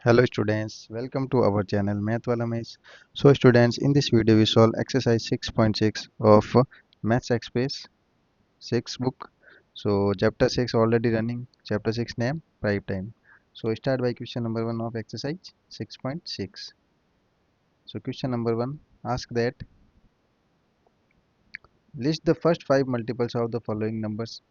Hello students, welcome to our channel Math Wala Maths. So students, in this video we solve exercise 6.6 of Maths Express 6 book. So chapter 6 already running, chapter 6 name prime time. So start by question number 1 of exercise 6.6. So question number 1 ask that list the first 5 multiples of the following numbers.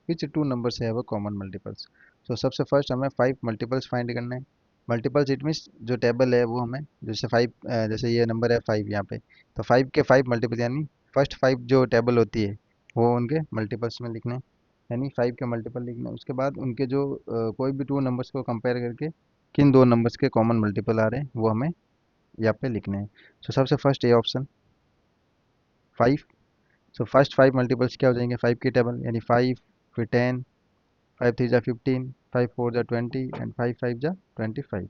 Which two numbers have a common multiples? So सबसे first हमें 5 multiples find करना है. Multiples it means जो table है वो हमें जैसे 5, जैसे ये नंबर है 5 यहाँ पे, तो 5 के 5 मल्टीपल यानी फर्स्ट 5 जो टेबल होती है वो उनके मल्टीपल्स में लिखने हैं, यानी 5 के मल्टीपल लिखने हैं. उसके बाद उनके जो कोई भी टू नंबर्स को कंपेयर करके किन दो नंबर्स के कॉमन मल्टीपल आ रहे हैं वो हमें यहाँ पे लिखने हैं. सो सबसे first A option 5. So first 5 multiples क्या हो जाएंगे 5 की टेबल, यानी 5 फिर 10, 5 3 जा 15, 5 4 जा 20 एंड 5 5 जा 25.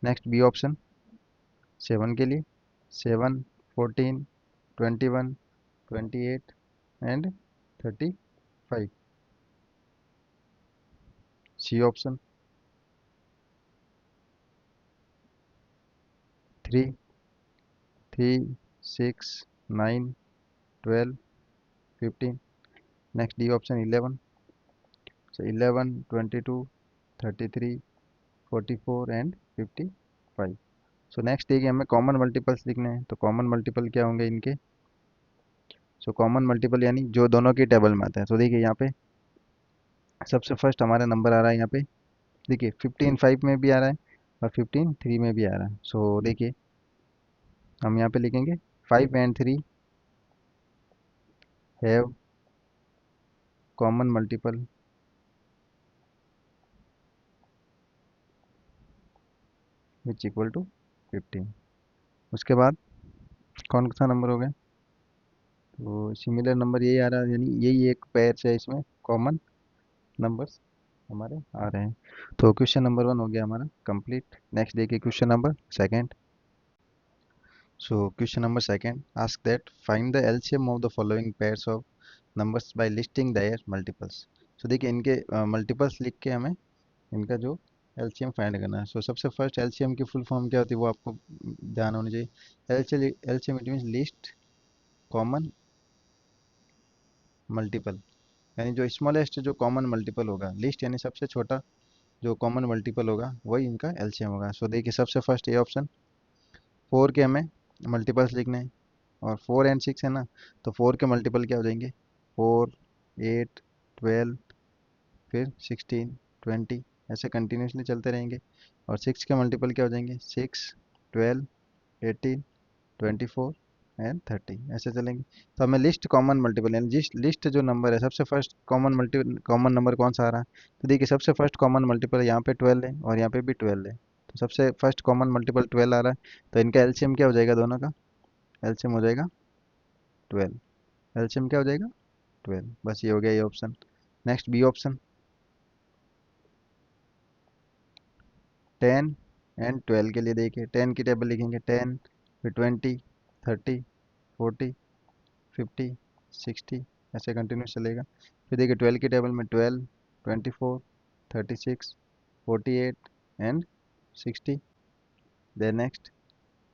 नेक्स्ट बी ऑप्शन 7 के लिए 7 14 21 28 and 35. C option 3 3 6 9 12 15. Next D option 11. So 11 22 33 44 and 55. So next देखिए हमें कॉमन मल्टीपल्स लिखने हैं, तो कॉमन मल्टीपल क्या होंगे इनके. सो कॉमन मल्टीपल यानी जो दोनों की टेबल में आता है. तो देखिए यहाँ पे सबसे फर्स्ट हमारा नंबर आ रहा है यहाँ पे, देखिए 15 5 में भी आ रहा है और 15 3 में भी आ रहा है. सो देखिए हम यहाँ पे लिखेंगे 5 and 3 have common multiple which equal to 15. उसके बाद कौन सा नंबर हो गया, तो सिमिलर नंबर यही आ रहा है, यानी यही एक पेयर है इसमें कॉमन नंबर्स हमारे आ रहे हैं. तो क्वेश्चन नंबर 1 हो गया हमारा कंप्लीट. नेक्स्ट देखिए question number second. So question number second, ask that find the LCM of the following pairs of numbers by listing their multiples. So देखिए इनके मल्टीपल्स लिख के हमें इनका जो एलसीएम फाइंड करना है. सो सबसे फर्स्ट एलसीएम की फुल फॉर्म क्या होती है वो आपको ध्यान होनी चाहिए. LCM it means list common multiple, यानी जो स्मॉलेस्ट जो कॉमन मल्टीपल होगा, लिस्ट यानी सबसे छोटा जो कॉमन मल्टीपल होगा वही इनका एलसीएम होगा. सो देखिए सबसे फर्स्ट ये ऑप्शन 4 के हमें मल्टीपल्स लिखने हैं, और 4 एंड 6 है ना, तो 4 के मल्टीपल क्या हो जाएंगे 4 8 12 फिर 16 20, ऐसे कंटिन्यूसली चलते रहेंगे. और 6 के मल्टीपल क्या हो जाएंगे 6 12 18 24 एंड 30, ऐसे चलेंगे. तो हमें लिस्ट कॉमन मल्टीपल यानी जिस लिस्ट जो नंबर है सबसे फर्स्ट कॉमन नंबर कौन सा आ रहा है, तो देखिए सबसे फर्स्ट कॉमन मल्टीपल यहाँ पे 12 है और यहाँ पे भी 12 है. तो सबसे फर्स्ट कॉमन मल्टीपल 12 आ रहा है, तो इनका एलसीएम क्या हो जाएगा, दोनों का एलसीएम हो जाएगा 12. एलसीएम क्या हो जाएगा 12. बस ये हो गया ये option. Next B option 10 and 12 के लिए देखिए 10 की टेबल लिखेंगे 10 फिर 20 30 40 50 60, ऐसे कंटिन्यूस चलेगा. फिर देखिए 12 की टेबल में 12 24 36 48 एंड 60, देन नेक्स्ट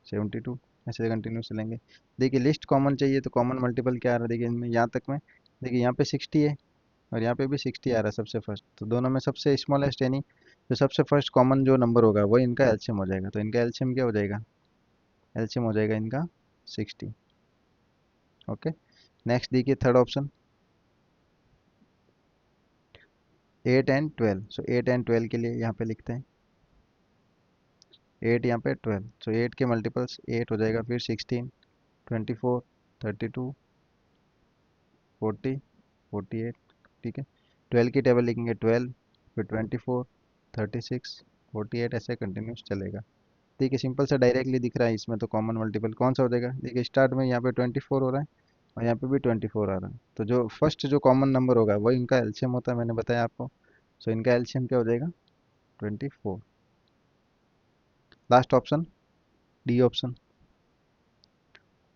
72, ऐसे कंटिन्यूस चलेंगे. देखिए लिस्ट कॉमन चाहिए तो कॉमन मल्टीपल क्या आ रहा है, देखिए इनमें यहाँ तक में देखिए यहाँ पे 60 है और यहाँ पे भी 60 आ रहा है सबसे फर्स्ट, तो दोनों में सबसे स्मॉलेस्ट यानी जो सबसे फर्स्ट कॉमन जो नंबर होगा वो इनका एलसीएम हो जाएगा. तो इनका एलसीएम क्या हो जाएगा, एलसीएम हो जाएगा इनका 60. ओके. नेक्स्ट देखिए third option 8 and 12. So 8 and 12 के लिए यहाँ पे लिखते हैं 8 यहाँ पे 12, सो 8 के मल्टीपल्स 8 हो जाएगा, फिर 16 24 32 40 48, ठीक है. 12 की टेबल लिखेंगे 12 फिर 24 36 48, ऐसे कंटिन्यूस चलेगा. देखिए सिंपल सा डायरेक्टली दिख रहा है इसमें, तो कॉमन मल्टीपल कौन सा हो जाएगा, देखिए स्टार्ट में यहाँ पे 24 हो रहा है और यहाँ पे भी 24 आ रहा है, तो जो फर्स्ट जो कॉमन नंबर होगा वही इनका एलसीएम होता है, मैंने बताया आपको. सो इनका एलसीएम क्या हो जाएगा 24. Last option D option.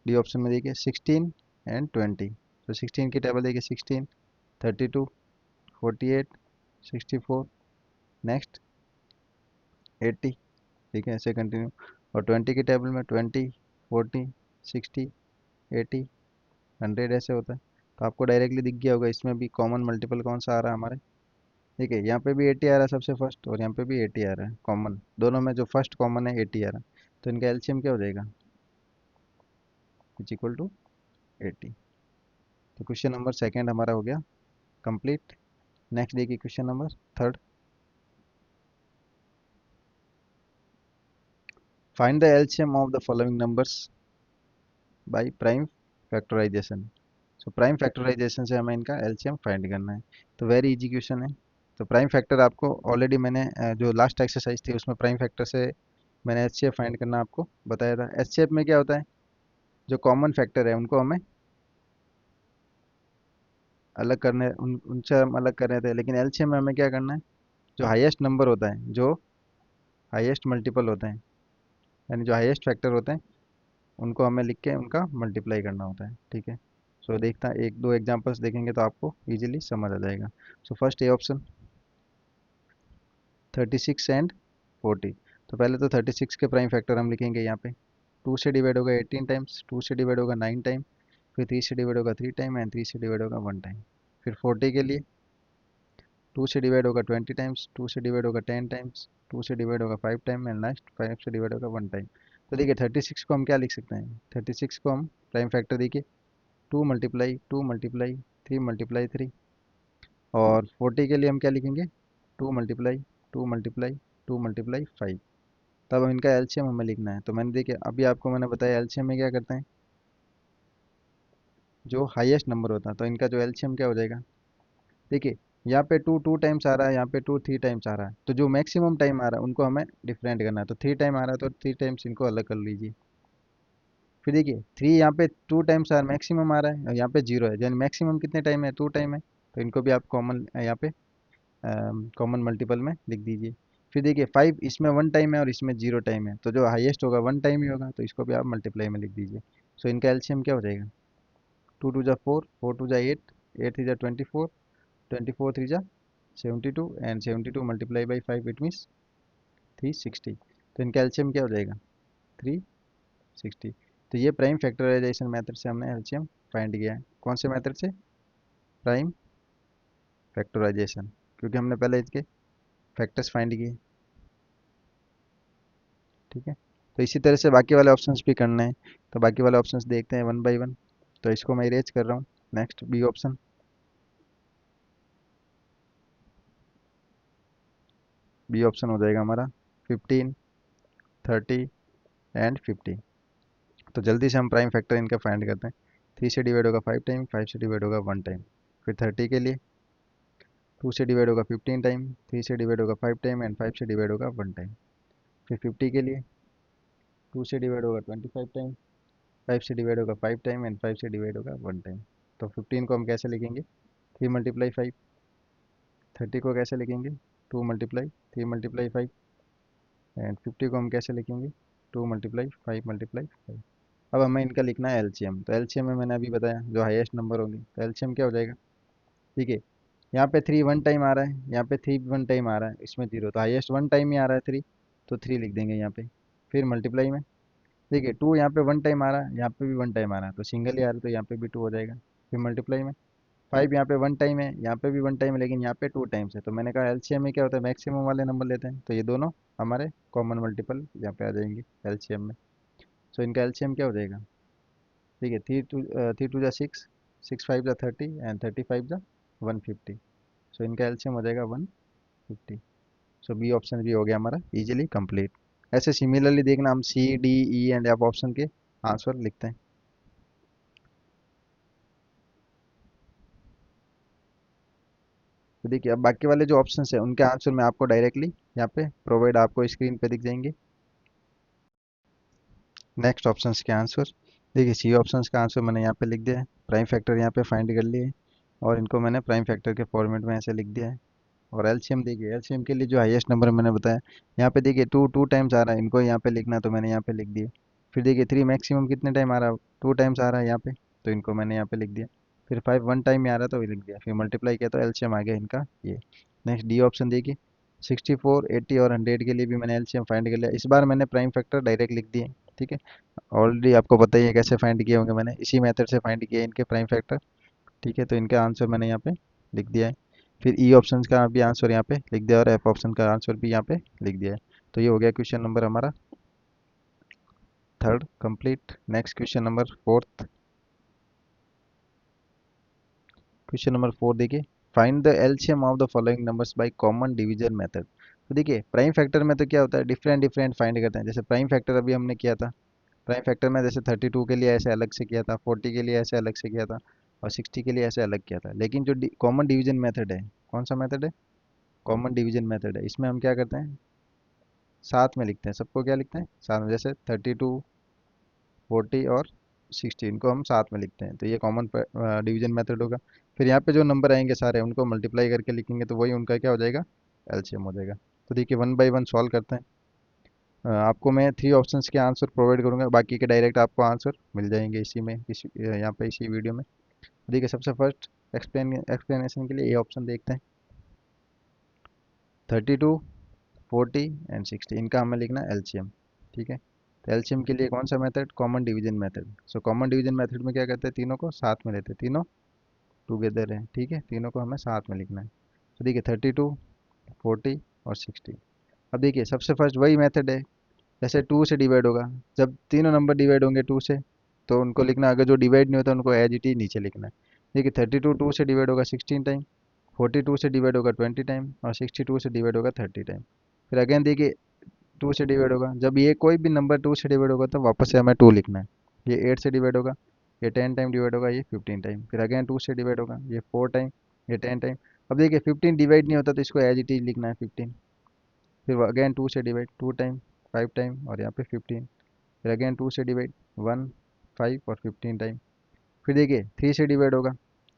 D option में देखिए 16 एंड 20. तो 16 की टेबल देखिए 16 32 48 64, नेक्स्ट 80, ठीक है, ऐसे कंटिन्यू। और 20 की टेबल में 20, 40, 60, 80, 100 ऐसे होता है। तो आपको डायरेक्टली दिख गया होगा इसमें भी कॉमन मल्टीपल कौन सा आ रहा है हमारे। ठीक है, यहाँ पे भी 80 आ रहा है सबसे फर्स्ट, और यहाँ पे भी 80 आ रहा है कॉमन, दोनों में जो फर्स्ट कॉमन है 80 आ रहा है। तो इनका एलसीएम क्या हो जाएगा, इज इक्वल टू 80। तो क्वेश्चन नंबर सेकेंड हमारा हो गया कंप्लीट। नेक्स्ट देखिए question number third. Find the LCM of the following numbers by prime factorisation. So prime factorisation से हमें इनका एलसीएम फाइंड करना है। तो वेरी इजी क्वेश्चन है। तो प्राइम फैक्टर आपको ऑलरेडी मैंने जो लास्ट एक्सरसाइज थी उसमें प्राइम फैक्टर से मैंने एचसीएफ फाइंड करना आपको बताया था। एचसीएफ में क्या होता है, जो कॉमन फैक्टर है उनको हमें अलग करने उनसे हम अलग कर रहे थे, लेकिन एलसीएम में हमें क्या करना है, जो हाईएस्ट नंबर होता है, जो हाईएस्ट मल्टीपल होते हैं, यानी जो हाईएस्ट फैक्टर होते हैं, उनको हमें लिख के उनका मल्टीप्लाई करना होता है। ठीक है, सो देखता है एक दो एग्जांपल्स देखेंगे तो आपको इजीली समझ आ जाएगा। So first A option 36 and 40। तो पहले तो 36 के प्राइम फैक्टर हम लिखेंगे यहाँ पे, 2 से डिवाइड होगा 18 टाइम्स, 2 से डिवाइड होगा 9 टाइम, फिर 3 से डिवाइड होगा 3 टाइम, एंड 3 से डिवाइड होगा 1 टाइम। फिर 40 के लिए 2 से डिवाइड होगा 20 टाइम्स, 2 से डिवाइड होगा 10 टाइम्स, 2 से डिवाइड होगा 5 टाइम, एंड लास्ट 5 से डिवाइड होगा 1 टाइम। तो देखिए 36 को हम क्या लिख सकते हैं, 36 को हम प्राइम फैक्टर देखिए 2 × 3 × 3, और 40 के लिए हम क्या लिखेंगे, 2 × 2 × 2 × 5। तब हम इनका एलसीएम हमें लिखना है। तो मैंने देखिए अभी आपको मैंने बताया एलसीएम में क्या करते हैं, जो हाईएस्ट नंबर होता है, तो इनका जो एलसीएम क्या हो जाएगा, देखिए यहाँ पे टू टू टाइम्स आ रहा है, यहाँ पे टू थ्री टाइम्स आ रहा है, तो जो मैक्सिमम टाइम आ रहा है उनको हमें डिफरेंट करना है। तो 3 टाइम आ रहा है तो 3 टाइम्स इनको अलग कर लीजिए। फिर देखिए 3 यहाँ पे 2 टाइम्स आ मैक्सिमम आ रहा है, और यहाँ पे 0 है, यानी मैक्सिमम कितने टाइम है, 2 टाइम है। तो इनको भी आप कॉमन यहाँ पे कॉमन मल्टीपल में लिख दीजिए। फिर देखिए 5 इसमें 1 टाइम है और इसमें 0 टाइम है, तो जो हाईएस्ट होगा 1 टाइम ही होगा, तो इसको भी आप मल्टीप्लाई में लिख दीजिए। सो इनका एलसीएम क्या हो जाएगा, 2 × 2 = 4, 4 × 2 = 8, 8 × 3 = 24, 24 3 × 72, and 72 multiply by 5 it means 360। तो इनका एलसीएम क्या हो जाएगा, 360। तो ये प्राइम फैक्टराइजेशन मेथड से हमने एलसीएम फाइंड किया है। कौन से मेथड से, प्राइम फैक्टराइजेशन, क्योंकि हमने पहले इसके फैक्टर्स फाइंड किए। ठीक है, तो इसी तरह से बाकी वाले ऑप्शंस भी करने हैं। तो बाकी वाले ऑप्शंस देखते हैं वन बाय वन। तो इसको मैं इरेज कर रहा हूँ। Next B option, B option हो जाएगा हमारा 15, 30 एंड 50। तो जल्दी से हम प्राइम फैक्टर इनका फाइंड करते हैं। 3 से डिवाइड होगा 5 टाइम, 5 से डिवाइड होगा 1 टाइम। फिर 30 के लिए 2 से डिवाइड होगा 15 टाइम, 3 से डिवाइड होगा 5 टाइम, एंड 5 से डिवाइड होगा 1 टाइम। फिर 50 के लिए 2 से डिवाइड होगा 25 टाइम, 5 से डिवाइड होगा 5 टाइम, एंड 5 से डिवाइड होगा 1 टाइम। तो 15 को हम कैसे लिखेंगे, 3 × 5। 30 को कैसे लिखेंगे, 2 × 3 × 5, एंड 50 को हम कैसे लिखेंगे, 2 × 5 × 5। अब हमें इनका लिखना है एलसीएम। तो एलसीएम में मैंने अभी बताया जो हाईएस्ट नंबर होंगे, तो एलसीएम क्या हो जाएगा, ठीक है। यहाँ पे 3 1 टाइम आ रहा है, यहाँ पे 3 1 टाइम आ रहा है, इसमें 0, तो हाईएस्ट 1 टाइम ही आ रहा है 3, तो 3 लिख देंगे यहाँ पे। फिर मल्टीप्लाई में देखिए 2 यहाँ पे 1 टाइम आ रहा है, यहाँ पे भी 1 टाइम आ रहा है, तो सिंगल ही आ रहा है, तो यहाँ पे भी 2 हो जाएगा। फिर मल्टीप्लाई में 5 यहाँ पे 1 टाइम है, यहाँ पे भी 1 टाइम है, लेकिन यहाँ पे 2 टाइम्स है। तो मैंने कहा एलसीएम में क्या होता है, मैक्सिमम वाले नंबर लेते हैं, तो ये दोनों हमारे कॉमन मल्टीपल यहाँ पे आ जाएंगे एलसीएम में। सो इनका एलसीएम क्या हो जाएगा, ठीक है, 3 2 = 6, 6 5 = 30, एंड 30 5 = 150। सो इनका एलसीएम हो जाएगा 150। सो बी ऑप्शन भी हो गया हमारा इजीली कंप्लीट। ऐसे सिमिलरली देखना, हम C D E and F option के आंसर लिखते हैं। तो देखिए अब बाकी वाले जो ऑप्शन है उनके आंसर में आपको डायरेक्टली यहाँ पे प्रोवाइड आपको स्क्रीन पे दिख जाएंगे। नेक्स्ट ऑप्शंस के आंसर देखिए, सी ऑप्शंस का आंसर मैंने यहाँ पे लिख दिया है, प्राइम फैक्टर यहाँ पे फाइंड कर लिए, और इनको मैंने प्राइम फैक्टर के फॉर्मेट में ऐसे लिख दिया है। और एलसीएम देखिए, एलसीएम के लिए जो हाईएस्ट नंबर मैंने बताया, यहाँ पे देखिए टू टाइम्स आ रहा है, इनको यहाँ पे लिखना, तो मैंने यहाँ पे लिख दिया। फिर देखिए 3 मैक्सिमम कितने टाइम आ रहा है, 2 टाइम्स आ रहा है यहाँ पे, तो इनको मैंने यहाँ पे लिख दिया। फिर 5 1 टाइम में आ रहा था, वही लिख दिया। फिर मल्टीप्लाई किया तो एलसीएम आ गया इनका ये। नेक्स्ट डी ऑप्शन देखिए, 64, 80 और 100 के लिए भी मैंने एलसीएम फाइंड कर लिया। इस बार मैंने प्राइम फैक्टर डायरेक्ट लिख दिए। ठीक है, ऑलरेडी आपको पता ही है कैसे फाइंड किए होंगे, मैंने इसी मेथड से फाइंड किए इनके प्राइम फैक्टर। ठीक है, तो इनका आंसर मैंने यहाँ पे लिख दिया है। फिर ई ऑप्शन का भी आंसर यहाँ पे लिख दिया और एफ ऑप्शन का आंसर भी यहाँ पे लिख दिया है। तो ये हो गया क्वेश्चन नंबर हमारा third complete. Next question number fourth. Question number 4 देखिए, find the LCM of the following numbers by common division method. तो देखिए प्राइम फैक्टर में तो क्या होता है, डिफरेंट डिफरेंट फाइंड करते हैं। जैसे प्राइम फैक्टर अभी हमने किया था, प्राइम फैक्टर में जैसे 32 के लिए ऐसे अलग से किया था, 40 के लिए ऐसे अलग से किया था और 60 के लिए ऐसे अलग किया था। लेकिन जो कॉमन डिवीजन मेथड है, कौन सा मेथड है, कॉमन डिवीजन मेथड है, इसमें हम क्या करते हैं, साथ में लिखते हैं। सबको क्या लिखते हैं, साथ में। जैसे 32, 40 और 16 को हम साथ में लिखते हैं, तो ये कॉमन डिवीजन मेथड होगा। फिर यहाँ पे जो नंबर आएंगे सारे उनको मल्टीप्लाई करके लिखेंगे, तो वही उनका क्या हो जाएगा, एलसीएम हो जाएगा। तो देखिए वन बाय वन सॉल्व करते हैं। आपको मैं 3 ऑप्शंस के आंसर प्रोवाइड करूंगा, बाकी के डायरेक्ट आपको आंसर मिल जाएंगे इसी में, इसी यहाँ पे इसी वीडियो में। देखिए सबसे फर्स्ट एक्सप्लेनेशन के लिए ये ऑप्शन देखते हैं, 32, 40 एंड 60, इनका हमें लिखना है एलसीएम। ठीक है, तो एलसीएम के लिए कौन सा method, common division method. So common division method में क्या करते हैं, तीनों को साथ में लेते हैं, तीनों टुगेदर है। ठीक है, तीनों को हमें साथ में लिखना है। तो देखिए 32, 40 और 60। अब देखिए सबसे फर्स्ट वही मेथड है, जैसे 2 से डिवाइड होगा, जब तीनों नंबर डिवाइड होंगे 2 से तो उनको लिखना, अगर जो डिवाइड नहीं होता उनको एज इट इज नीचे लिखना है। देखिए 32 2 से डिवाइड होगा 16 टाइम, 42 से डिवाइड होगा 20 टाइम और 62 से डिवाइड होगा 30 टाइम। फिर अगेन देखिए 2 से डिवाइड होगा, जब ये कोई भी नंबर 2 से डिवाइड होगा तो वापस से हमें 2 लिखना है। ये 8 से डिवाइड होगा, ये 10 टाइम डिवाइड होगा, ये 15 टाइम। फिर अगेन 2 से डिवाइड होगा, ये 4 टाइम, ये 10 टाइम। अब देखिए 15 डिवाइड नहीं होता तो इसको एज इट इज लिखना है 15। फिर अगेन 2 से डिवाइड 2 टाइम, 5 टाइम और यहाँ पे 15। फिर अगेन 2 से डिवाइड 1, 5 और 15 टाइम। फिर देखिए 3 से डिवाइड होगा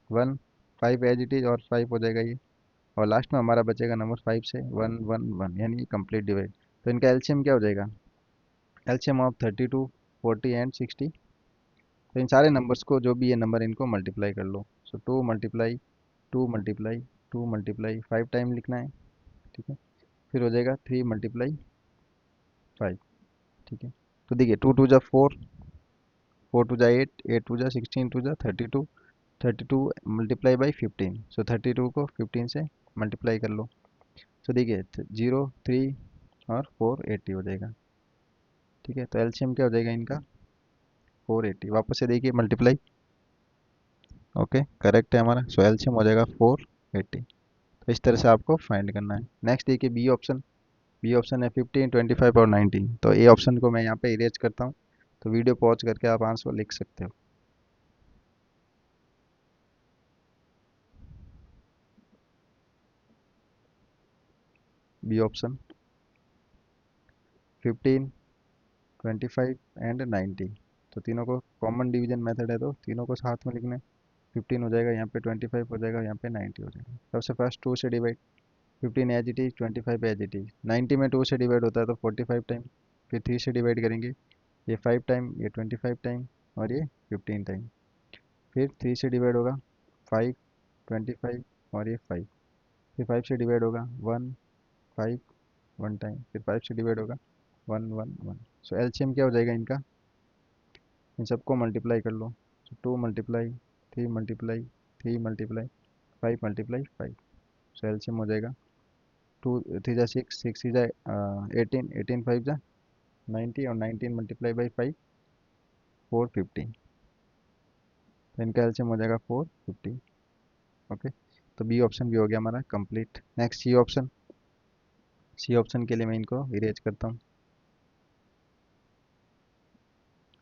1, 5 एज इट इज और 5 हो जाएगा ये। और लास्ट में हमारा बचेगा नंबर 5 से 1 1 1, यानी कंप्लीट डिवाइड। तो इनका एलसीएम क्या हो जाएगा, एलसीएम ऑफ 32, 40 एंड 60। तो इन सारे नंबर्स को, जो भी ये नंबर, इनको मल्टीप्लाई कर लो। सो 2 मल्टीप्लाई 2 मल्टीप्लाई 2 मल्टीप्लाई 5 टाइम लिखना है। ठीक है, फिर हो जाएगा 3 मल्टीप्लाई 5। ठीक है, तो देखिए 2 टू जा 4, 4 टू जा 8, 8 टू जा 16, टू जा 32, 32 मल्टीप्लाई बाई 15। सो 32 को 15 से मल्टीप्लाई कर लो। सो देखिए 0, 3 और 4 80 हो जाएगा। ठीक है, तो एलसीएम क्या हो जाएगा इनका, 480। वापस से देखिए मल्टीप्लाई, ओके करेक्ट है हमारा। सो एलसीएम हो जाएगा 480। तो इस तरह से आपको फाइंड करना है। नेक्स्ट देखिए बी ऑप्शन। बी ऑप्शन है 15, 25 और 19। तो ए ऑप्शन को मैं यहाँ पे इरेज करता हूँ, तो वीडियो पॉज करके आप आंसर लिख सकते हो। B option 15, 25 and 90। तो तीनों को कॉमन डिवीजन मेथड है तो तीनों को साथ में लिखना है। 15 हो जाएगा यहाँ पे, 25 हो जाएगा यहाँ पे, 90 हो जाएगा। सबसे फर्स्ट 2 से divide, 15 as it is, 25 as it is. 90 में 2 से डिवाइड होता है तो 45 टाइम। फिर 3 से डिवाइड करेंगे, ये 5 टाइम, ये 25 टाइम और ये 15 टाइम। फिर 3 से डिवाइड होगा 5, 25 और ये 5। फिर 5 से डिवाइड होगा 1, 5, 1 टाइम। फिर 5 से डिवाइड होगा 1 1 1। सो एलसीएम क्या हो जाएगा इनका, इन सबको मल्टीप्लाई कर लो। 2 मल्टीप्लाई 3 मल्टीप्लाई 3 मल्टीप्लाई 5 मल्टीप्लाई 5। सो एलसीएम हो जाएगा 2 3 जा 6, 6 जा 18, 18 5 जा 90 और 19 मल्टीप्लाई बाई 5, 450। तो इनका एलसीएम हो जाएगा 450। ओके, तो बी ऑप्शन भी हो गया हमारा complete. Next C option. C option के लिए मैं इनको इरेज करता हूँ।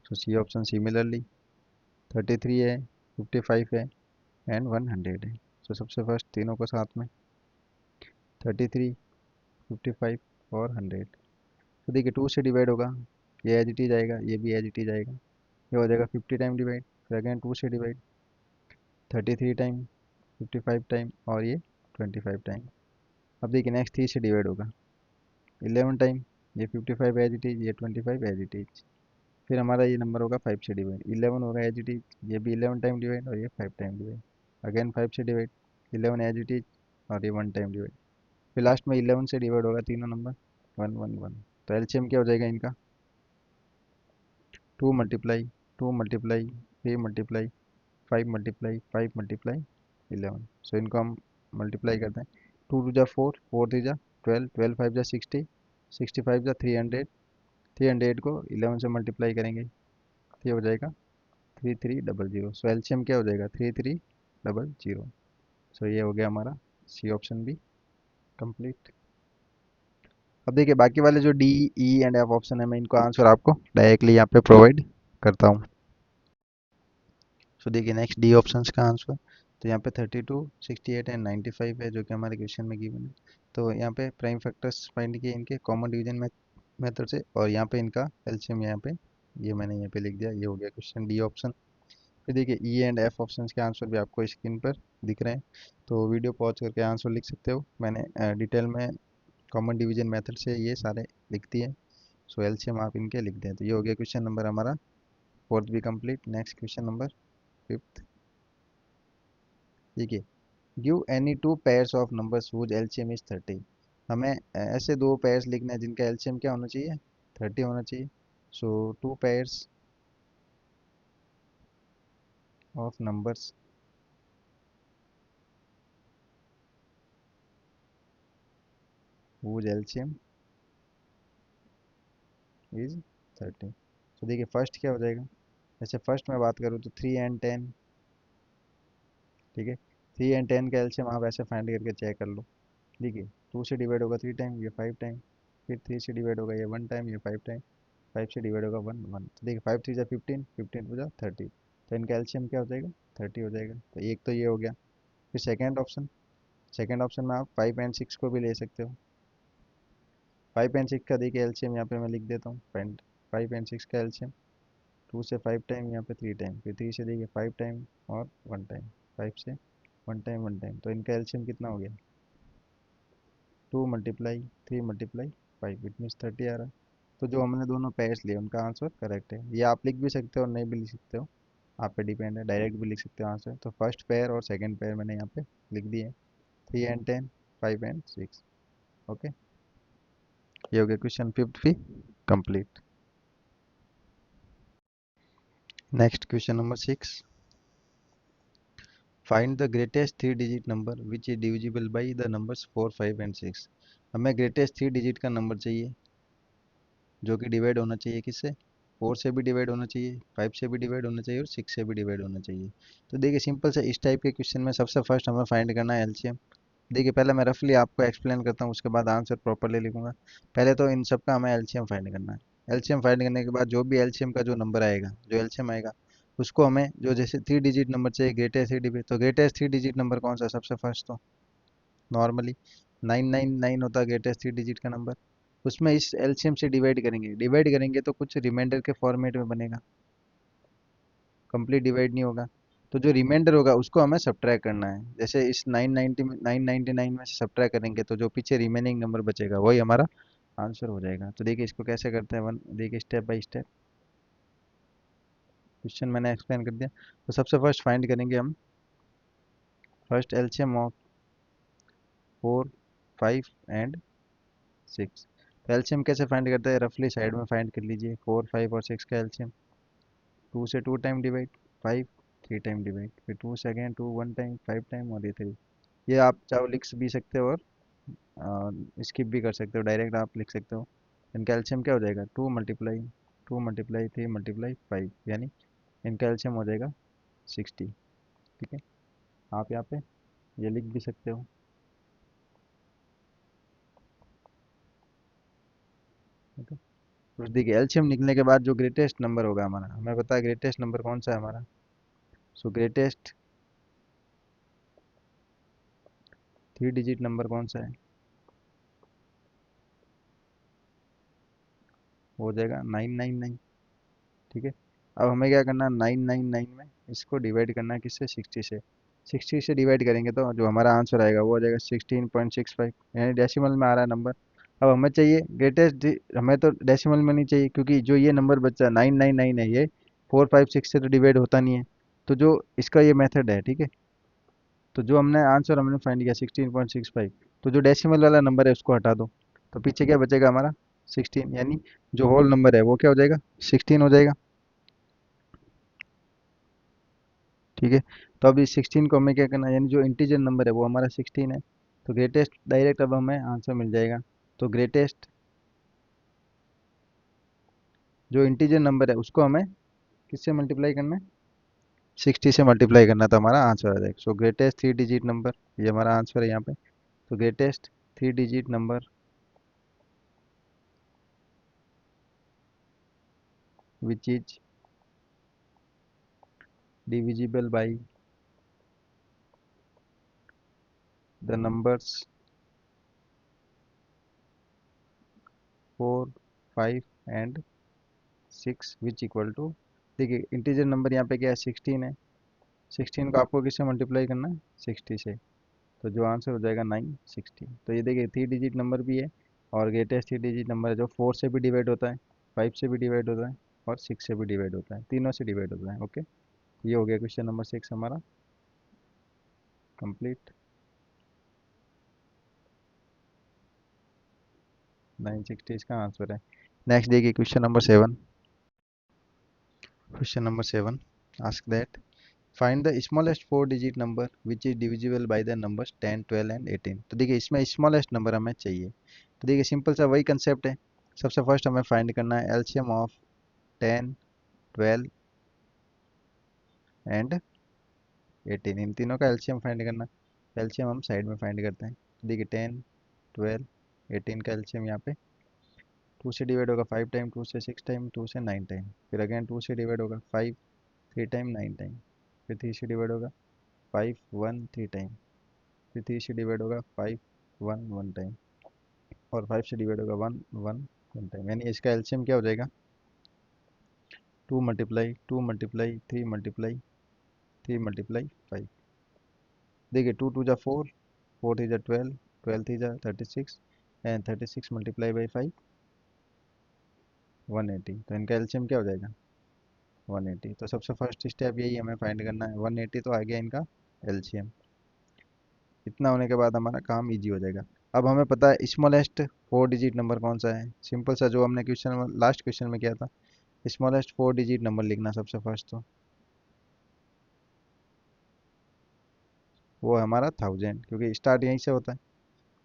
तो सी ऑप्शन सिमिलरली 33 है, 55 है एंड 100 है। तो सबसे फर्स्ट तीनों को साथ में, 33, 55 और 100। तो देखिए 2 से डिवाइड होगा, ये एज इट इज आएगा, ये भी एज इट इज आएगा। ये हो जाएगा 50 टाइम डिवाइड। फिर अगेन 2 से डिवाइड, 33 टाइम, 55 टाइम और ये 25 टाइम। अब देखिए नेक्स्ट 3 से डिवाइड होगा 11 टाइम, ये 55 एज इट इज, ये 25 एज इट इज। फिर हमारा ये नंबर होगा 5 से डिवाइड, 11 होगा एज इट इज, ये भी 11 टाइम डिवाइड और ये 5 टाइम डिवाइड। अगेन 5 से डिवाइड, 11 एज इट इज और ये 1 टाइम डिवाइड। फिर लास्ट में 11 से डिवाइड होगा तीनों नंबर, 1 1 1। तो एलसीएम क्या हो जाएगा इनका, 2 मल्टीप्लाई 3 मल्टीप्लाई 5 मल्टीप्लाई 11। सो इनको हम मल्टीप्लाई करते हैं, 2 2 जा 4, 4 3 जा 12, 12 5 जा 60, 65 जा 300, 300 को 11 से मल्टीप्लाई करेंगे तो ये हो जाएगा 3300। सो एलसीएम क्या हो जाएगा 3300। सो ये हो गया हमारा सी ऑप्शन भी कंप्लीट। अब देखिए बाकी वाले जो D E and F option है, मैं इनको आंसर आपको डायरेक्टली यहाँ पे प्रोवाइड करता हूँ। सो देखिए नेक्स्ट डी ऑप्शन का आंसर, तो यहाँ पे 32 68 एंड 95 है जो कि हमारे क्वेश्चन में गिवन है। तो यहाँ पे प्राइम फैक्टर्स फाइंड किए इनके कॉमन डिवीजन मेथड से, और यहाँ पे इनका एलसीएम यहाँ पे ये मैंने यहाँ पे लिख दिया, ये हो गया क्वेश्चन डी ऑप्शन। फिर देखिए ई एंड एफ ऑप्शंस के आंसर भी आपको स्क्रीन पर दिख रहे हैं, तो वीडियो पॉज करके आंसर लिख सकते हो। मैंने डिटेल में कॉमन डिवीजन मेथड से ये सारे लिख दिए। सो एलसीएम आप इनके लिख दें। तो ये हो गया क्वेश्चन नंबर हमारा फोर्थ भी complete. Next question number fifth. देखिए give any two pairs of numbers whose LCM is 30। हमें ऐसे दो पेयर्स लिखना है जिनका एलसीएम क्या होना चाहिए, 30 होना चाहिए। So two pairs of numbers whose LCM is 30। तो देखिए फर्स्ट क्या हो जाएगा, जैसे फर्स्ट में बात करूँ तो 3 and 10, ठीक है। 3 and 10 का एलसीएम आप ऐसे फाइंड करके चेक कर लो। देखिए 2 से डिवाइड होगा 3 टाइम, ये 5 टाइम, फिर 3 से डिवाइड होगा ये 1 टाइम, ये 5 टाइम, 5 से डिवाइड होगा 1 1। तो देखिए 5 3 जा 15, 15 2 जा 30। तो इनका एलसीएम क्या हो जाएगा 30 हो जाएगा। तो एक तो ये हो गया। फिर सेकेंड ऑप्शन में आप 5 and 6 को भी ले सकते हो। 5 and 6 का देखिए एलसीएम यहाँ पे मैं लिख देता हूँ। 5 and 6 का एलसीएम 2 से 5 टाइम, यहाँ पे 3 टाइम, फिर 3 से देखिए 5 टाइम और 1 टाइम, 5 से 1 टाइम 1 टाइम। तो इनका एलसीएम कितना हो गया 2 मल्टीप्लाई 3 मल्टीप्लाई 5, इट मीन्स 30 आ रहा है। तो जो हमने दोनों पेयर्स लिए उनका आंसर करेक्ट है। ये आप लिख भी सकते हो और नहीं भी लिख सकते हो, आप पे डिपेंड है, डायरेक्ट भी लिख सकते हो आंसर। तो फर्स्ट पेयर और सेकंड पेयर मैंने यहाँ पे लिख दिए, 3 and 10, 5 and 6। ओके, ये हो गया क्वेश्चन फिफ्थ भी complete. Next question number 6। Find the greatest 3 digit number which is divisible by the numbers 4 5 and 6। हमें ग्रेटेस्ट 3 डिजिट का नंबर चाहिए जो कि डिवाइड होना चाहिए किससे, 4 से भी डिवाइड होना चाहिए, 5 से भी डिवाइड होना चाहिए और 6 से भी डिवाइड होना चाहिए। तो देखिए सिंपल से इस टाइप के क्वेश्चन में सबसे फर्स्ट हमें फाइंड करना है एलसीएम। देखिए पहले मैं रफली आपको एक्सप्लेन करता हूँ, उसके बाद आंसर प्रॉपरली लिखूंगा। पहले तो इन सब का हमें एलसीएम फाइंड करना है। एलसीएम फाइंड करने के बाद जो भी एलसीएम का जो नंबर आएगा, जो एलसीएम आएगा उसको हमें, जो जैसे 3 डिजिट नंबर चाहिए ग्रेटेस्ट 3 डिजिट, तो ग्रेटेस्ट 3 डिजिट नंबर कौन सा है सबसे फर्स्ट, तो नॉर्मली 999 होता है ग्रेटेस्ट 3 डिजिट का नंबर। उसमें इस एलसीएम से डिवाइड करेंगे तो कुछ रिमाइंडर के फॉर्मेट में बनेगा, कंप्लीट डिवाइड नहीं होगा। तो जो रिमाइंडर होगा उसको हमें सब्ट्रैक्ट करना है। जैसे इस 999 में से सब्ट्रैक्ट करेंगे तो जो पीछे रिमेनिंग नंबर बचेगा वही हमारा आंसर हो जाएगा। तो देखिए इसको कैसे करते हैं, वन देखिए स्टेप बाय स्टेप, क्वेश्चन मैंने एक्सप्लेन कर दिया। तो सबसे फर्स्ट फाइंड करेंगे हम फर्स्ट एलसीएम ऑफ 4 5 and 6। तो एलसीएम कैसे फाइंड करते हैं, रफली साइड में फाइंड कर लीजिए। 4 5 और 6 का एलसीएम, 2 से 2 टाइम डिवाइड, 5 3 टाइम डिवाइड, फिर 2 से अगेन 2 1 टाइम, 5 टाइम और ये 3। ये आप चाहो लिख भी सकते हो और स्किप भी कर सकते हो, डायरेक्ट आप लिख सकते हो। इनका एलसीएम क्या हो जाएगा 2 मल्टीप्लाई 3 मल्टीप्लाई 5, यानी इनका एलसीएम हो जाएगा 60। ठीक है, आप यहाँ पे ये लिख भी सकते हो। ठीक है, तो देखिए एलसीएम निकलने के बाद जो ग्रेटेस्ट नंबर होगा हमारा, हमें पता है ग्रेटेस्ट नंबर कौन सा है हमारा। सो ग्रेटेस्ट 3 डिजिट नंबर कौन सा है, वो हो जाएगा 999। ठीक है, अब हमें क्या करना है, 999 में इसको डिवाइड करना है किससे, 60 से। 60 से डिवाइड करेंगे तो जो हमारा आंसर आएगा वो आ जाएगा 16.65, यानी डेसिमल में आ रहा है नंबर। अब हमें चाहिए ग्रेटेस्ट, हमें तो डेसिमल में नहीं चाहिए क्योंकि जो ये नंबर बचा 999 है, ये 4 5 6 से तो डिवाइड होता नहीं है। तो जो इसका ये मेथड है, ठीक है, तो जो हमने आंसर हमने फाइंड किया 16.65, तो जो डेसिमल वाला नंबर है उसको हटा दो, तो पीछे क्या बचेगा हमारा 16, यानी जो होल नंबर है वो क्या हो जाएगा 16 हो जाएगा। ठीक है, तो अभी 16 को हमें क्या करना है, यानी जो इंटीजर नंबर है वो हमारा 16 है, तो ग्रेटेस्ट डायरेक्ट अब हमें आंसर मिल जाएगा। तो ग्रेटेस्ट जो इंटीजर नंबर है उसको हमें किससे मल्टीप्लाई करना है, 60 से मल्टीप्लाई करना, तो हमारा आंसर आ जाएगा। सो ग्रेटेस्ट 3 डिजिट नंबर, ये हमारा आंसर है यहाँ पे। तो greatest 3 digit number which is divisible by the numbers 4, 5 and 6 which equal to, देखिए इंटीजर नंबर यहाँ पे क्या है 16 है, 16 को आपको किससे मल्टीप्लाई करना है 60 से, तो जो आंसर हो जाएगा 960। तो ये देखिए 3 डिजिट नंबर भी है, और ग्रेटेस्ट 3 डिजिट नंबर है जो 4 से भी डिवाइड होता है, 5 से भी डिवाइड होता है, और 6 से भी डिवाइड होता है, तीनों से डिवाइड होता है। ओके, ये हो गया क्वेश्चन नंबर 6 हमारा कंप्लीट। 960 इसका आंसर है। नेक्स्ट देखिए question number 7। Question number 7 ask that find the smallest 4 digit number which is divisible by the numbers 10, 12 and 18। तो देखिए इसमें स्मॉलेस्ट नंबर हमें चाहिए, तो देखिए सिंपल सा वही कंसेप्ट है। सबसे फर्स्ट हमें फाइंड करना है एलसीएम ऑफ 10, 12 एंड 18, इन तीनों का एलसीएम फाइंड करना। एलसीएम हम साइड में फाइंड करते हैं। तो देखिए 10, 12, 18 का एलसीएम यहाँ पे 2 से डिवाइड होगा 5 टाइम, 2 से 6 टाइम, 2 से 9 टाइम, फिर अगेन 2 से डिवाइड होगा 5 3 टाइम 9 टाइम, फिर 3 से डिवाइड होगा 5 1 3 टाइम, फिर 3 से डिवाइड होगा 5 1 1 टाइम, और 5 से डिवाइड होगा 1 1 1 टाइम, यानी इसका एलसीएम क्या हो जाएगा 2 मल्टीप्लाई 2 मल्टीप्लाई 3 मल्टीप्लाई 3 मल्टीप्लाई 5। देखिए 2 2 जा 4, 4 3 जा 12, 12 3 जा 36, एंड 36 मल्टीप्लाई बाई 5 180, तो इनका एलसीएम क्या हो जाएगा 180। तो सबसे फर्स्ट स्टेप यही हमें फाइंड करना है 180, तो आ गया इनका एलसीएम। इतना होने के बाद हमारा काम इजी हो जाएगा। अब हमें पता है स्मॉलेस्ट 4 डिजिट नंबर कौन सा है, सिंपल सा जो हमने क्वेश्चन लास्ट क्वेश्चन में किया था, स्मॉलेस्ट 4 डिजिट नंबर लिखना सबसे फर्स्ट, तो वो है हमारा 1000, क्योंकि स्टार्ट यहीं से होता है।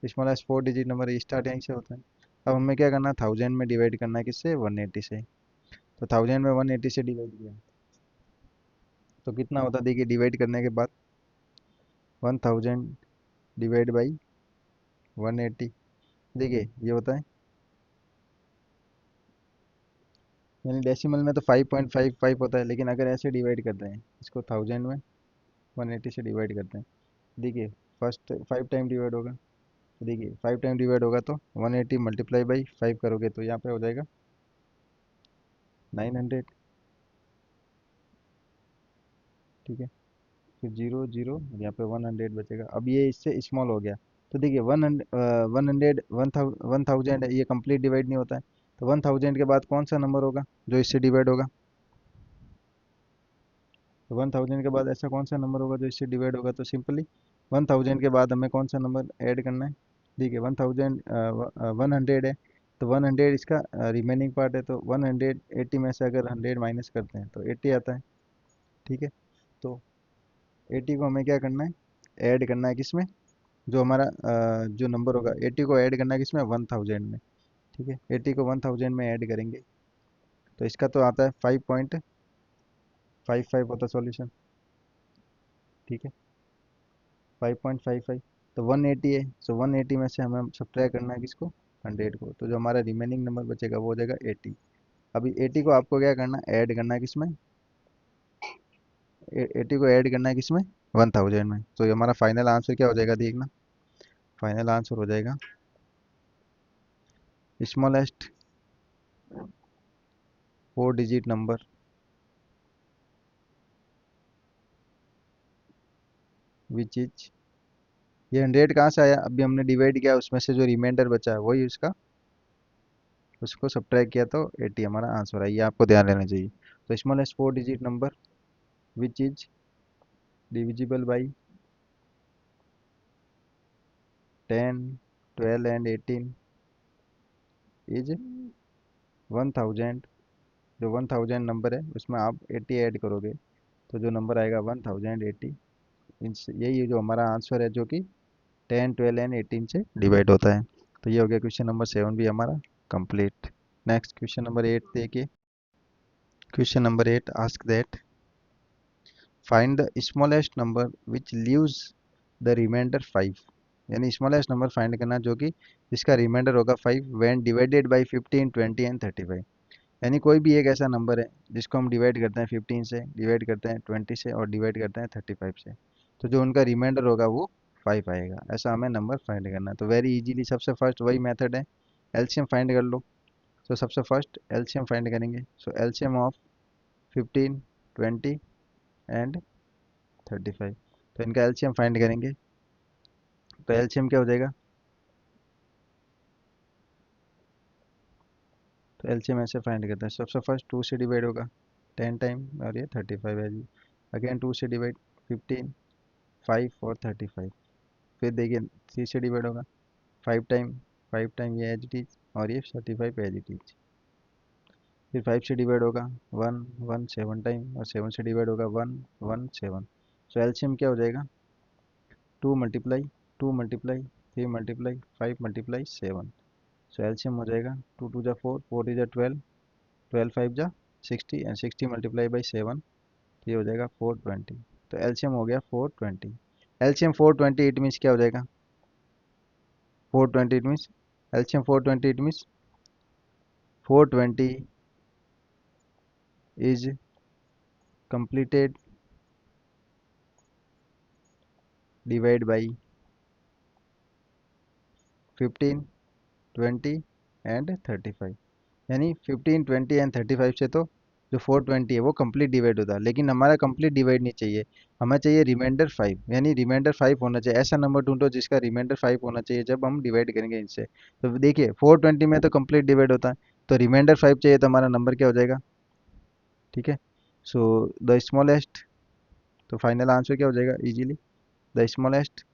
स्मॉलेस्ट 4 डिजिट नंबर स्टार्ट यहीं से होता है। अब हमें क्या करना है 1000 में डिवाइड करना है किससे 180 से, तो 1000 में 180 से डिवाइड किया तो कितना होता है, देखिए डिवाइड करने के बाद 1000 डिवाइड बाई 180, देखिए ये होता है, यानी डेसिमल में तो 5.55 होता है, लेकिन अगर ऐसे डिवाइड करते हैं इसको 1000 में 180 से डिवाइड करते हैं, देखिए फर्स्ट 5 टाइम डिवाइड होगा, तो देखिए 5 टाइम डिवाइड होगा तो 180 मल्टीप्लाई बाई 5 करोगे तो यहाँ पे हो जाएगा 900। ठीक है, फिर जीरो जीरो, यहाँ पे 100 बचेगा। अब ये इससे स्मॉल हो गया, तो देखिए 100 1000 है, ये कंप्लीट डिवाइड नहीं होता है, तो 1000 के बाद कौन सा नंबर होगा जो इससे डिवाइड होगा, तो 1000 के बाद ऐसा कौन सा नंबर होगा जो इससे डिवाइड होगा, तो सिंपली 1000 के बाद हमें कौन सा नंबर ऐड करना है, देखिए 1000 100 है, तो 100 इसका रिमेनिंग पार्ट है, तो 180 में से अगर 100 माइनस करते हैं तो 80 आता है। ठीक है, तो 80 को हमें क्या करना है ऐड करना है किसमें, जो हमारा जो नंबर होगा 80 को ऐड करना है किसमें 1000 में। ठीक है, 80 को 1000 में ऐड करेंगे तो इसका तो आता है 5.55 होता सॉल्यूशन। ठीक है, 5.55, तो 180 है, सो 180 में से हमें सब्ट्रैक्ट करना है किसको 100 को, तो जो हमारा रिमेनिंग नंबर बचेगा वो हो जाएगा 80। अभी 80 को आपको क्या करना है ऐड करना है किसमें, 80 को ऐड करना है किसमें 1000 में, तो ये हमारा फाइनल आंसर क्या हो जाएगा देखना, फाइनल आंसर हो जाएगा smallest 4 digit number which is, ये 100 कहाँ से आया, अभी हमने डिवाइड किया उसमें से जो रिमाइंडर बचा है वही उसका, उसको सब्ट्रैक्ट किया तो 80 हमारा आंसर है, ये आपको ध्यान रहना चाहिए। तो smallest 4 digit number which is divisible by 10, 12 and 18 is 1000। जो 1000 नंबर है उसमें आप 80 ऐड करोगे तो जो नंबर आएगा 1080। यही जो हमारा आंसर है जो कि 10, 12 एंड 18 से डिवाइड होता है। तो ये हो गया क्वेश्चन नंबर 7 भी हमारा कंप्लीट। नेक्स्ट क्वेश्चन नंबर 8 देखिए। Question number 8 ask that find the smallest number which leaves the remainder 5। यानी स्मॉलेस्ट नंबर फाइंड करना जो कि जिसका रिमाइंडर होगा 5 व्हेन डिवाइडेड बाय 15, 20 एंड 35। यानी कोई भी एक ऐसा नंबर है जिसको हम डिवाइड करते हैं 15 से, डिवाइड करते हैं 20 से और डिवाइड करते हैं 35 से, तो जो उनका रिमाइंडर होगा वो 5 आएगा। ऐसा हमें नंबर फाइंड करना है। तो वेरी इजीली सबसे फर्स्ट वही मेथड है, एलसीएम फाइंड कर लो। तो सबसे फर्स्ट एलसीएम फाइंड करेंगे। सो एलसीएम ऑफ 15, 20 एंड 35। तो इनका एलसीएम फाइंड करेंगे। तो एलसीएम क्या हो जाएगा? तो एलसीएम ऐसे फाइंड करते हैं। सबसे फर्स्ट 2 से डिवाइड होगा 10 टाइम और ये 35 है जी। अगेन 2 से डिवाइड 15, 5 और 35। फिर देखिए 3 से डिवाइड होगा 5 टाइम, 5 टाइम ये एज इट इज और ये 35 एज इट इज। फिर 5 से डिवाइड होगा 1, 1 7 टाइम और 7 से डिवाइड होगा 1, 1 7। सो एलसीएम क्या हो जाएगा? 2 मल्टीप्लाई 2 मल्टीप्लाई 3 मल्टीप्लाई 5 मल्टीप्लाई 7। सो एलसीएम हो जाएगा 2 2 जा 4, 4 जा 12, 12 5 जा 60 एंड 60 मल्टीप्लाई बाई 7। ये हो जाएगा 420। तो एलसीएम हो गया 420। एलसीएम 420 इट मीन्स क्या हो जाएगा? 420 it means LCM 420 it means 420 is completed divide by 15, 20 and 35। यानी 15, 20 एंड 35 से तो जो 420 है वो कंप्लीट डिवाइड होता है, लेकिन हमारा कंप्लीट डिवाइड नहीं चाहिए, हमें चाहिए रिमाइंडर 5। यानी रिमाइंडर 5 होना चाहिए। ऐसा नंबर ढूंढो जिसका रिमाइंडर 5 होना चाहिए जब हम डिवाइड करेंगे इनसे। तो देखिए 420 में तो कंप्लीट डिवाइड होता है, तो रिमाइंडर 5 चाहिए तो हमारा नंबर क्या हो जाएगा? ठीक है। सो द स्मॉलेस्ट, तो फाइनल आंसर क्या हो जाएगा easily? The smallest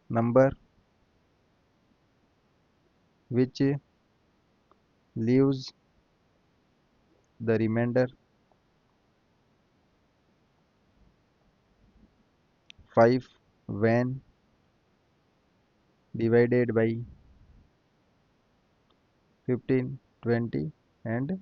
number which leaves the remainder 5 when divided by 15, 20 and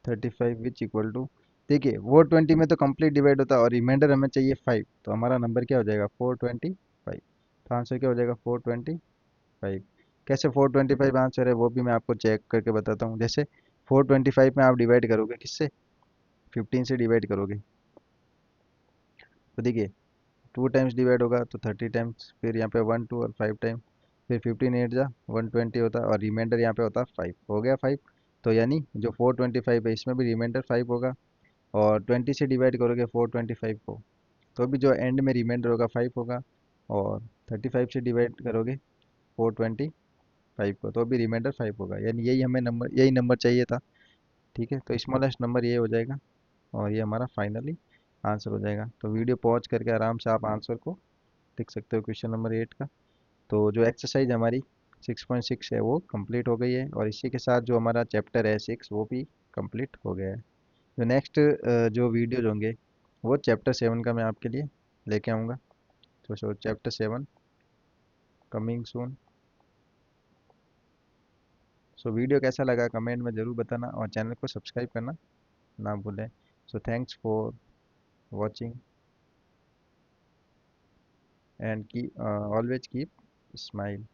35 which equal to. देखिए 420 में तो कंप्लीट डिवाइड होता है और रिमाइंडर हमें चाहिए 5, तो हमारा नंबर क्या हो जाएगा? 425। तो आंसर क्या हो जाएगा? 425। कैसे 425 आंसर है वो भी मैं आपको चेक करके बताता हूँ। जैसे 425 में आप डिवाइड करोगे किससे? 15 से डिवाइड करोगे। तो देखिए 2 टाइम्स डिवाइड होगा तो 30 टाइम्स, फिर यहाँ पे 1 2 और 5 टाइम, फिर 15 8 जा 120 होता है और रिमाइंडर यहाँ पे होता है 5। हो गया 5। तो यानी जो 425 है इसमें भी रिमाइंडर 5 होगा, और 20 से डिवाइड करोगे 425 को तो भी जो एंड में रिमाइंडर होगा 5 होगा, और 35 से डिवाइड करोगे 425 को तो भी रिमाइंडर 5 होगा। यानी यही नंबर चाहिए था। ठीक है, तो स्मॉलेस्ट नंबर ये हो जाएगा और ये हमारा फाइनली आंसर हो जाएगा। तो वीडियो पॉज करके आराम से आप आंसर को लिख सकते हो क्वेश्चन नंबर 8 का। तो जो एक्सरसाइज हमारी 6.6 है वो कंप्लीट हो गई है, और इसी के साथ जो हमारा चैप्टर है 6 वो भी कंप्लीट हो गया है। जो नेक्स्ट जो वीडियोज होंगे वो चैप्टर 7 का मैं आपके लिए लेके आऊँगा। तो chapter 7 coming soon. So video कैसा लगा कमेंट में ज़रूर बताना, और चैनल को सब्सक्राइब करना ना भूलें। So thanks for watching and की ऑलवेज कीप स्माइल।